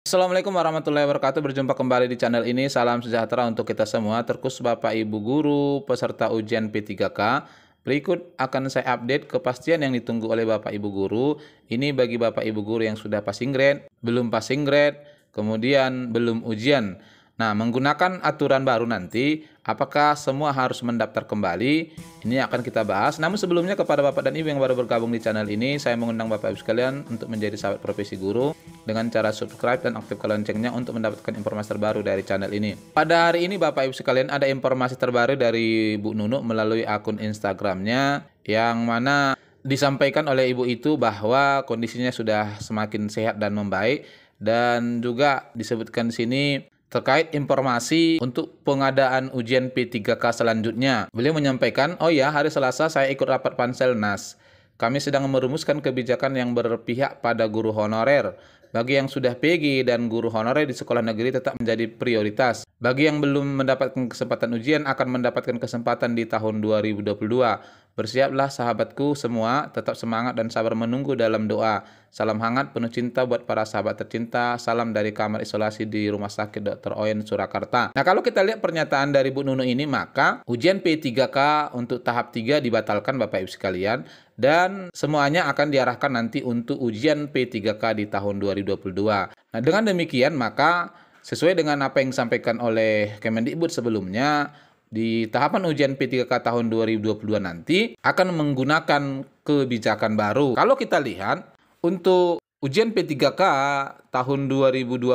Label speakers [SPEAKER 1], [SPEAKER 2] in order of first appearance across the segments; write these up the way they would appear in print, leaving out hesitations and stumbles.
[SPEAKER 1] Assalamualaikum warahmatullahi wabarakatuh. Berjumpa kembali di channel ini. Salam sejahtera untuk kita semua, terkhusus Bapak Ibu guru peserta ujian P3K. Berikut akan saya update kepastian yang ditunggu oleh Bapak Ibu guru. Ini bagi Bapak Ibu guru yang sudah passing grade, belum passing grade, kemudian belum ujian. Nah, menggunakan aturan baru nanti, apakah semua harus mendaftar kembali? Ini akan kita bahas. Namun sebelumnya, kepada Bapak dan Ibu yang baru bergabung di channel ini, saya mengundang Bapak Ibu sekalian untuk menjadi sahabat profesi guru dengan cara subscribe dan aktifkan loncengnya untuk mendapatkan informasi terbaru dari channel ini. Pada hari ini Bapak Ibu sekalian, ada informasi terbaru dari Bu Nunu melalui akun Instagramnya, yang mana disampaikan oleh ibu itu bahwa kondisinya sudah semakin sehat dan membaik, dan juga disebutkan di sini terkait informasi untuk pengadaan ujian P3K selanjutnya. Beliau menyampaikan, oh ya, hari Selasa saya ikut rapat Panselnas. Kami sedang merumuskan kebijakan yang berpihak pada guru honorer. Bagi yang sudah PG dan guru honorer di sekolah negeri tetap menjadi prioritas. Bagi yang belum mendapatkan kesempatan ujian akan mendapatkan kesempatan di tahun 2022. Bersiaplah sahabatku semua, tetap semangat dan sabar menunggu dalam doa. Salam hangat penuh cinta buat para sahabat tercinta. Salam dari kamar isolasi di Rumah Sakit Dr. Oyen Surakarta. Nah, kalau kita lihat pernyataan dari Bu Nunu ini, maka ujian P3K untuk tahap 3 dibatalkan Bapak Ibu sekalian, dan semuanya akan diarahkan nanti untuk ujian P3K di tahun 2022. Nah, dengan demikian maka sesuai dengan apa yang disampaikan oleh Kemendikbud sebelumnya, di tahapan ujian P3K tahun 2022 nanti akan menggunakan kebijakan baru. Kalau kita lihat untuk ujian P3K tahun 2021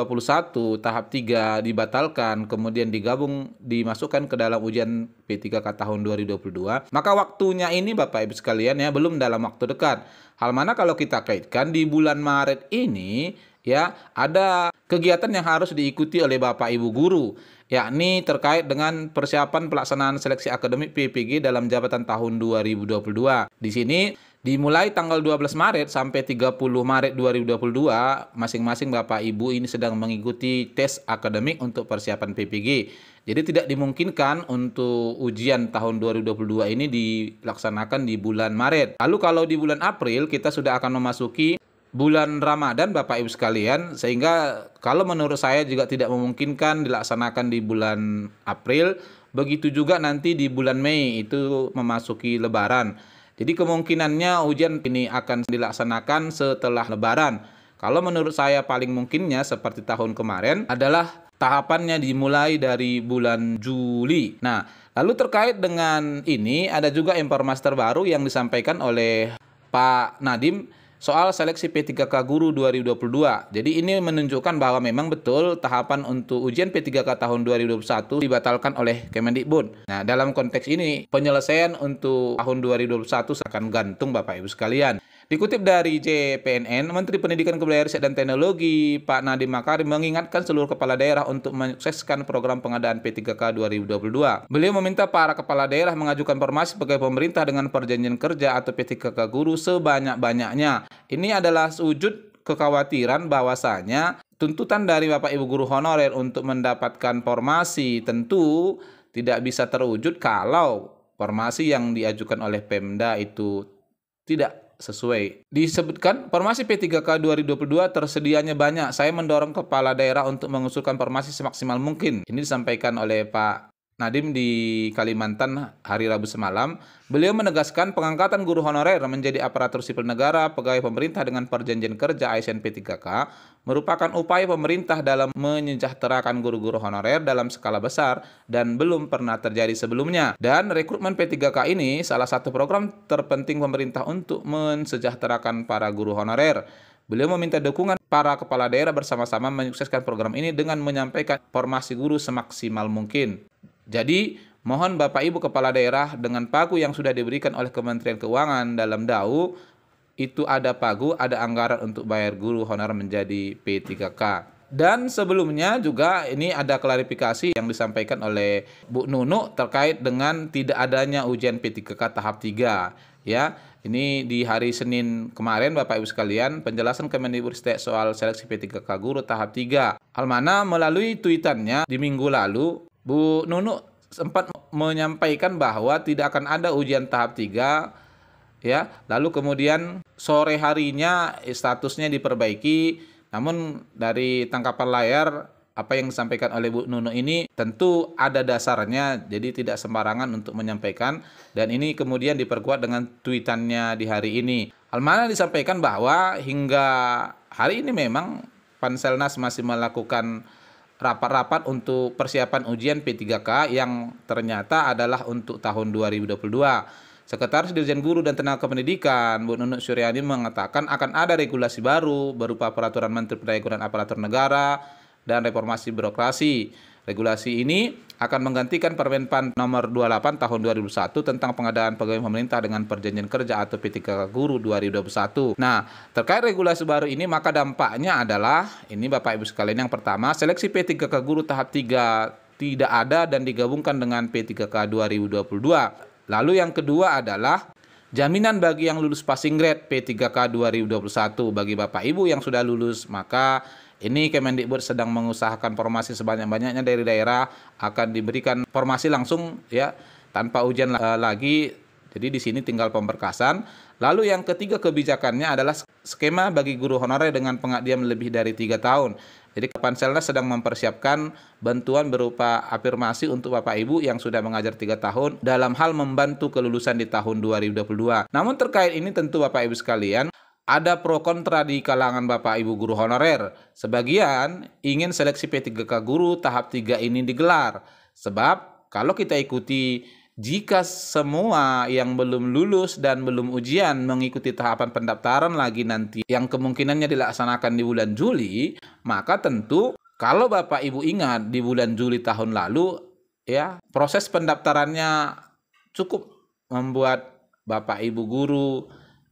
[SPEAKER 1] tahap 3 dibatalkan, kemudian dimasukkan ke dalam ujian P3K tahun 2022, maka waktunya ini Bapak Ibu sekalian ya belum dalam waktu dekat. Hal mana kalau kita kaitkan di bulan Maret ini ya ada kegiatan yang harus diikuti oleh Bapak Ibu guru, yakni terkait dengan persiapan pelaksanaan seleksi akademik PPG dalam jabatan tahun 2022. Di sini dimulai tanggal 12 Maret sampai 30 Maret 2022, masing-masing Bapak Ibu ini sedang mengikuti tes akademik untuk persiapan PPG. Jadi tidak dimungkinkan untuk ujian tahun 2022 ini dilaksanakan di bulan Maret. Lalu kalau di bulan April kita sudah akan memasuki bulan Ramadan Bapak Ibu sekalian, sehingga kalau menurut saya juga tidak memungkinkan dilaksanakan di bulan April. Begitu juga nanti di bulan Mei itu memasuki Lebaran. Jadi kemungkinannya ujian ini akan dilaksanakan setelah Lebaran. Kalau menurut saya paling mungkinnya seperti tahun kemarin adalah tahapannya dimulai dari bulan Juli. Nah, lalu terkait dengan ini ada juga informasi terbaru yang disampaikan oleh Pak Nadiem soal seleksi P3K Guru 2022. Jadi ini menunjukkan bahwa memang betul tahapan untuk ujian P3K tahun 2021 dibatalkan oleh Kemendikbud. Nah, dalam konteks ini penyelesaian untuk tahun 2021 akan gantung Bapak Ibu sekalian. Dikutip dari JPNN, Menteri Pendidikan Kebudayaan Riset dan Teknologi Pak Nadiem Makarim mengingatkan seluruh kepala daerah untuk menyukseskan program pengadaan P3K 2022. Beliau meminta para kepala daerah mengajukan formasi pegawai pemerintah dengan perjanjian kerja atau P3K guru sebanyak-banyaknya. Ini adalah wujud kekhawatiran bahwasanya tuntutan dari Bapak Ibu guru honorer untuk mendapatkan formasi tentu tidak bisa terwujud kalau formasi yang diajukan oleh Pemda itu tidak sesuai. Disebutkan formasi P3K 2022 tersedianya banyak. Saya mendorong kepala daerah untuk mengusulkan formasi semaksimal mungkin. Ini disampaikan oleh Pak Nadiem di Kalimantan hari Rabu semalam. Beliau menegaskan pengangkatan guru honorer menjadi aparatur sipil negara pegawai pemerintah dengan perjanjian kerja ASN P3K merupakan upaya pemerintah dalam menyejahterakan guru-guru honorer dalam skala besar dan belum pernah terjadi sebelumnya. Dan rekrutmen P3K ini salah satu program terpenting pemerintah untuk mensejahterakan para guru honorer. Beliau meminta dukungan para kepala daerah bersama-sama menyukseskan program ini dengan menyampaikan formasi guru semaksimal mungkin. Jadi, mohon Bapak Ibu kepala daerah dengan pagu yang sudah diberikan oleh Kementerian Keuangan dalam DAU, itu ada pagu, ada anggaran untuk bayar guru honorer menjadi P3K. Dan sebelumnya juga ini ada klarifikasi yang disampaikan oleh Bu Nunu terkait dengan tidak adanya ujian P3K tahap 3. Ya, ini di hari Senin kemarin Bapak Ibu sekalian, penjelasan Kemendikbud soal seleksi P3K guru tahap 3. Almana melalui tweetannya di minggu lalu, Bu Nunu sempat menyampaikan bahwa tidak akan ada ujian tahap 3 ya. Lalu kemudian sore harinya statusnya diperbaiki. Namun dari tangkapan layar apa yang disampaikan oleh Bu Nunu ini tentu ada dasarnya, jadi tidak sembarangan untuk menyampaikan, dan ini kemudian diperkuat dengan tweetannya di hari ini. Hal mana disampaikan bahwa hingga hari ini memang Panselnas masih melakukan rapat-rapat untuk persiapan ujian P3K yang ternyata adalah untuk tahun 2022. Sekretaris Dirjen Guru dan Tenaga Pendidikan, Bu Nunuk Suryani mengatakan akan ada regulasi baru berupa Peraturan Menteri Pendaya-gunaan Aparatur Negara dan Reformasi Birokrasi. Regulasi ini akan menggantikan Permenpan Nomor 28 Tahun 2001 tentang pengadaan pegawai pemerintah dengan perjanjian kerja atau P3K Guru 2021. Nah, terkait regulasi baru ini maka dampaknya adalah, ini Bapak Ibu sekalian, yang pertama, seleksi P3K Guru tahap 3 tidak ada dan digabungkan dengan P3K 2022. Lalu yang kedua adalah jaminan bagi yang lulus passing grade P3K 2021 bagi Bapak Ibu yang sudah lulus, maka ini Kemendikbud sedang mengusahakan formasi sebanyak-banyaknya dari daerah akan diberikan formasi langsung ya tanpa ujian lagi. Jadi di sini tinggal pemberkasan. Lalu yang ketiga kebijakannya adalah skema bagi guru honorer dengan pengabdian lebih dari 3 tahun. Jadi Panselnas sedang mempersiapkan bantuan berupa afirmasi untuk Bapak Ibu yang sudah mengajar 3 tahun dalam hal membantu kelulusan di tahun 2022. Namun terkait ini tentu Bapak Ibu sekalian, ada pro kontra di kalangan Bapak Ibu guru honorer. Sebagian ingin seleksi P3K guru tahap 3 ini digelar. Sebab kalau kita ikuti, jika semua yang belum lulus dan belum ujian mengikuti tahapan pendaftaran lagi nanti yang kemungkinannya dilaksanakan di bulan Juli, maka tentu kalau Bapak Ibu ingat di bulan Juli tahun lalu ya, proses pendaftarannya cukup membuat Bapak Ibu guru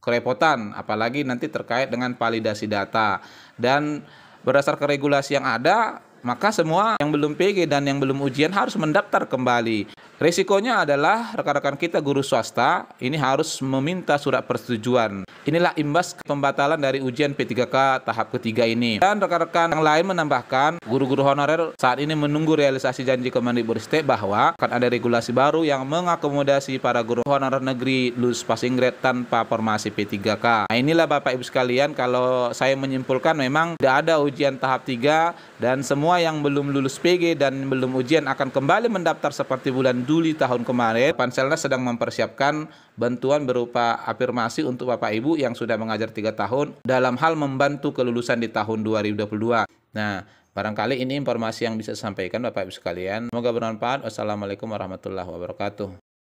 [SPEAKER 1] kerepotan, apalagi nanti terkait dengan validasi data. Dan berdasarkan regulasi yang ada, maka semua yang belum PG dan yang belum ujian harus mendaftar kembali. Risikonya adalah rekan-rekan kita guru swasta ini harus meminta surat persetujuan. Inilah imbas pembatalan dari ujian P3K tahap ketiga ini. Dan rekan-rekan yang lain menambahkan, guru-guru honorer saat ini menunggu realisasi janji Kemendikbudristek bahwa akan ada regulasi baru yang mengakomodasi para guru honorer negeri lulus passing grade tanpa formasi P3K. Nah, inilah Bapak Ibu sekalian, kalau saya menyimpulkan memang tidak ada ujian tahap 3 dan semua yang belum lulus PG dan belum ujian akan kembali mendaftar seperti bulan Juli tahun kemarin. Panselnas sedang mempersiapkan bantuan berupa afirmasi untuk Bapak Ibu yang sudah mengajar 3 tahun dalam hal membantu kelulusan di tahun 2022. Nah, barangkali ini informasi yang bisa disampaikan Bapak Ibu sekalian. Semoga bermanfaat. Wassalamualaikum warahmatullahi wabarakatuh.